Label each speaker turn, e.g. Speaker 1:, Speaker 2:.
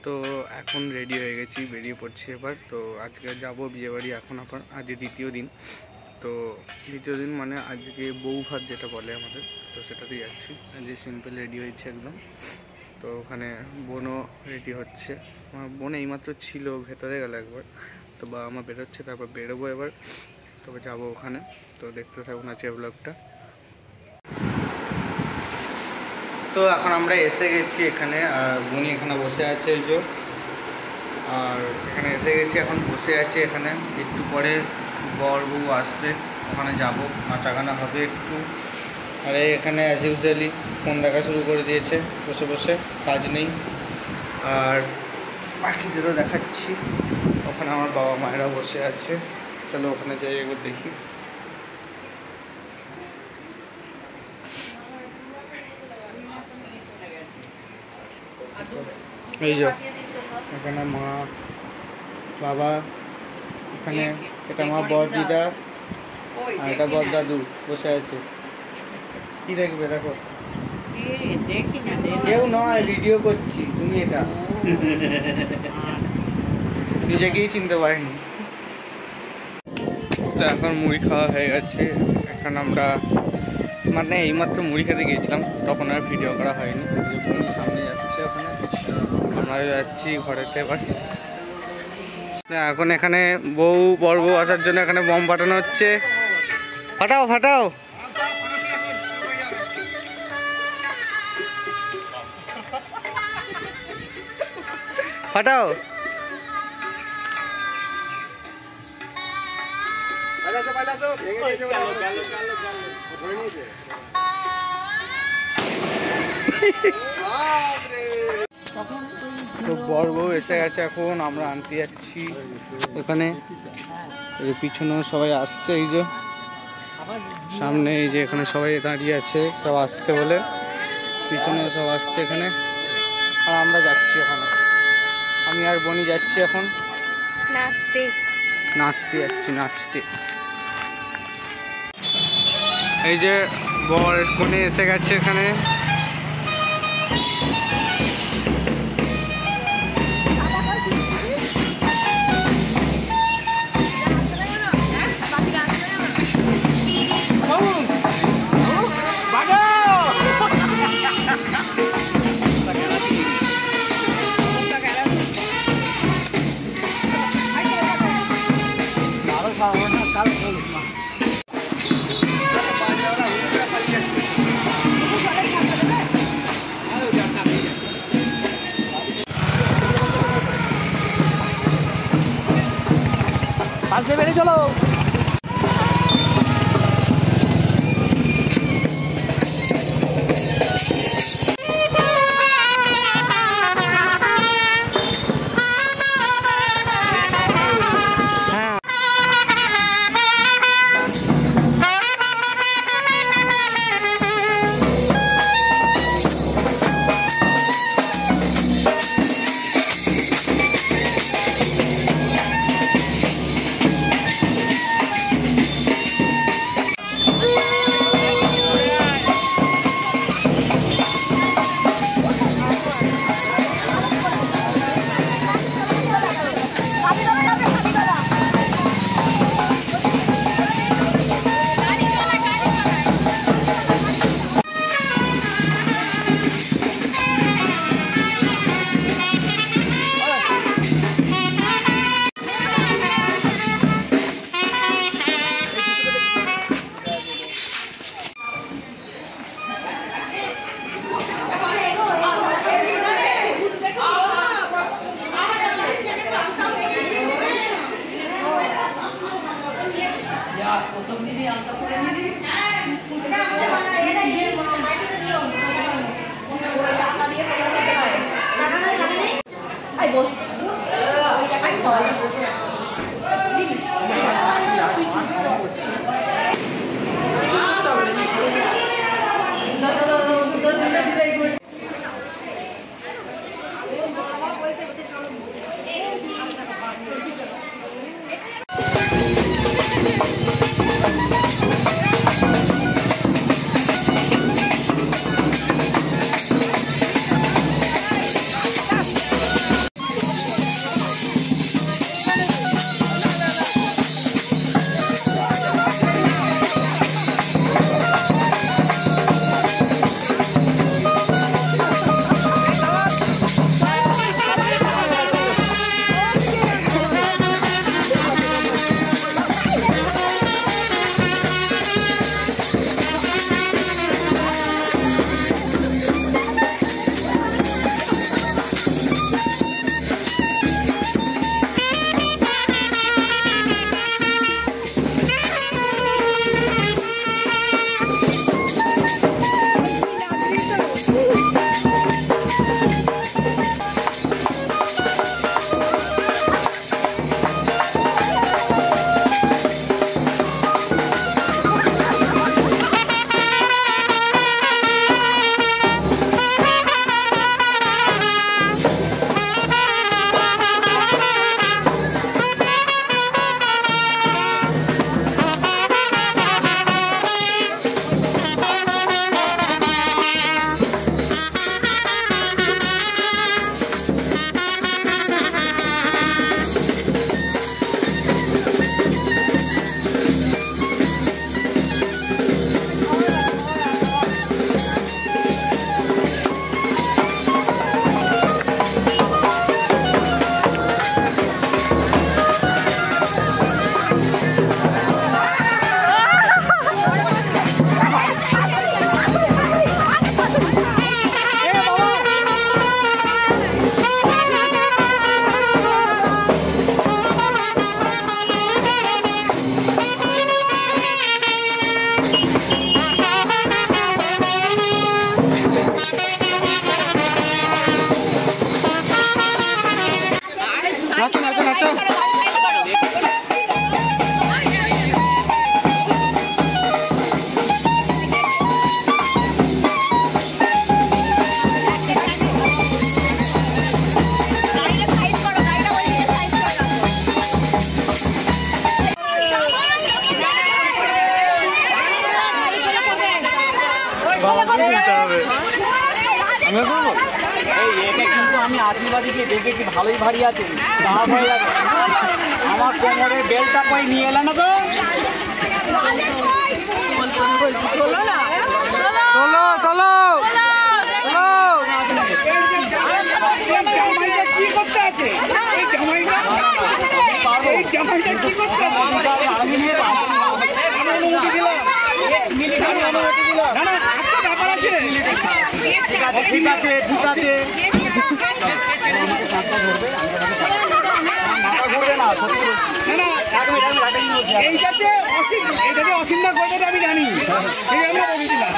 Speaker 1: তো এখন রেডি হয়ে গেছি, বেরিয়ে পড়ছি এবার। তো আজকে যাবো বিয়েবাড়ি, এখন আজ দ্বিতীয় দিন। তো দ্বিতীয় দিন মানে আজকে বউ ভাত যেটা বলে আমাদের, তো সেটাতেই যাচ্ছি। আজকে সিম্পল রেডি হয়েছে একদম। তো ওখানে বোনও রেডি হচ্ছে। আমার বোন এইমাত্র ছিল, ভেতরে গেল একবার। তো বাবা মা বেরোচ্ছে, তারপর বেরোবো এবার। তবে যাবো ওখানে। তো দেখতে থাকুন আজকের ব্লগটা। তো এখন আমরা এসে গেছি এখানে, আর বোনি এখানে বসে আছে এই যে। আর এখানে এসে গেছি, এখন বসে আছি এখানে। একটু পরে বর বউ আসবে, ওখানে যাবো, নাচাগানা হবে একটু। আর এখানে অ্যাজ ইউজুয়ালি ফোন দেখা শুরু করে দিয়েছে বসে বসে, কাজ নেই। আর বাকিদেরও দেখাচ্ছি, ওখানে আমার বাবা মায়েরা বসে আছে। চলো ওখানে যাই একবার দেখি। এই যে এখানে মা বাবা, এখানে এটা মা বর দিদা, আর এটা বর দাদু বসে আছে। কি দেখবে দেখো, কেউ নয়, ভিডিও করছি। তুমি এটা নিজেকেই চিনতে পারিনি। তো এখন মুড়ি খাওয়া হয়ে গেছে। এখন আমরা মানে এইমাত্র মুড়ি খেতে গিয়েছিলাম, তখন আর ভিডিও করা হয়নি। যে বোনের সামনে যাচ্ছে, ওখানে আমরা যাচ্ছি ঘরেতে এবার। এখন এখানে বর বউ আসার জন্য এখানে বম ফাটানো হচ্ছে। ফাটাও ফাটাও। ফাটাও। তো বর বউ এসে গেছে, এখন আমরা আনতে যাচ্ছি এখানে। এই পিছনেও সবাই আসছে, এই যে সামনে এই যে এখানে সবাই দাঁড়িয়ে আছে, সব আসছে বলে। পিছনে সব আসছে এখানে, আর আমরা যাচ্ছি ওখানে। আমি আর বোনি যাচ্ছি এখন নাচতে যাচ্ছি, নাচতে। এই যে বর কোণে এসে গেছে এখানে। আসতে বেরিয়ে চলো।
Speaker 2: আমি আশীর্বাদীকে দেখেছি ভালোই ভারী আছে, দাঁড়া হয়ে যাবে। আমার কোমরে বেলটা কই নিয়ে এলে না তো?
Speaker 1: তোলো তোলো
Speaker 3: জামাইটা কি করতে আছে? এই জামাইটা কি করতে আছে?
Speaker 2: আমি নিয়ে অনুমতি দিলাম,
Speaker 3: না না, একটা ব্যাপার আছে।
Speaker 2: ঠিক আছে ঠিক আছে ঠিক আছে। মাথা ঘুরবে না, সত্যি বলছি।
Speaker 3: না না, এইটাতে অসীম না করবে আমি জানি, সেই আমি বলে দিলাম।